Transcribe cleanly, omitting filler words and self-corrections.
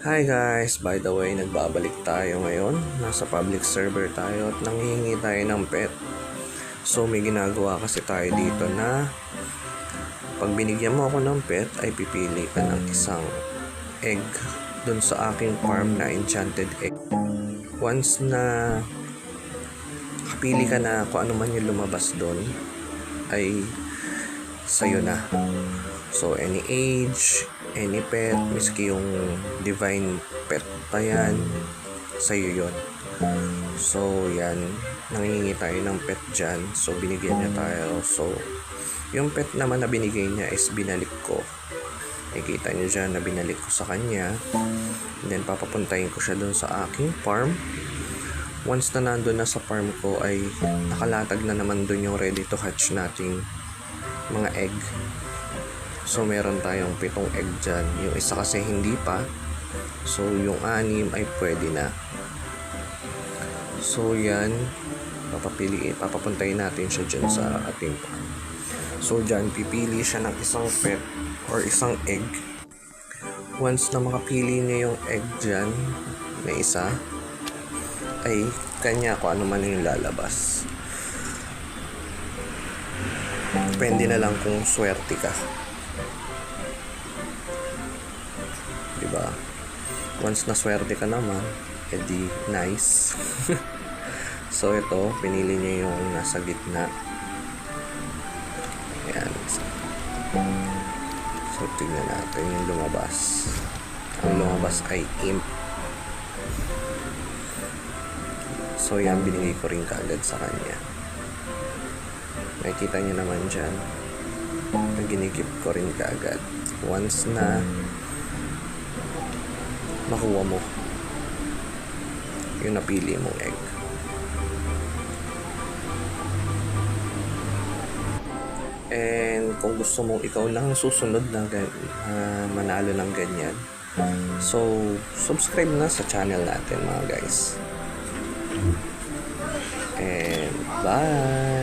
Hi guys! By the way, nagbabalik tayo ngayon. Nasa public server tayo at nanghihingi tayo ng pet. So may ginagawa kasi tayo dito na pag binigyan mo ako ng pet ay pipili ka ng isang egg dun sa aking farm na enchanted egg. Once na kapili ka na kung ano man yung lumabas dun ay sa'yo na. So any age, any pet, miski yung divine pet pa yan, sa'yo yun. So yan, nangingi tayo ng pet dyan. So binigyan niya tayo. So yung pet naman na binigay niya is binalik ko. Nakikita niyo dyan na binalik ko sa kanya. And then papapuntahin ko siya dun sa aking farm. Once na nandun na sa farm ko ay nakalatag na naman dun yung ready to hatch nating mga egg. So meron tayong 7 egg dyan. Yung isa kasi hindi pa. So yung 6 ay pwede na. So yan, papapuntahin natin siya dyan sa ating farm. So dyan, pipili siya ng isang pet or isang egg. Once na makapili niya yung egg dyan na isa, ay kanya kung ano man yung lalabas. Depende na lang kung swerte ka. Diba? Once na swerte ka naman, edi nice. So ito, pinili niya yung nasa gitna. Ayan. So tingnan natin yung lumabas. Ang lumabas ay imp. So yan, binigay ko rin kaagad sa kanya. Nakikita niyo naman dyan na ginikip ko rin kaagad. Once na makuha mo yung napili mong egg. And kung gusto mong ikaw lang susunod na manalo ng ganyan, so subscribe na sa channel natin mga guys. And bye!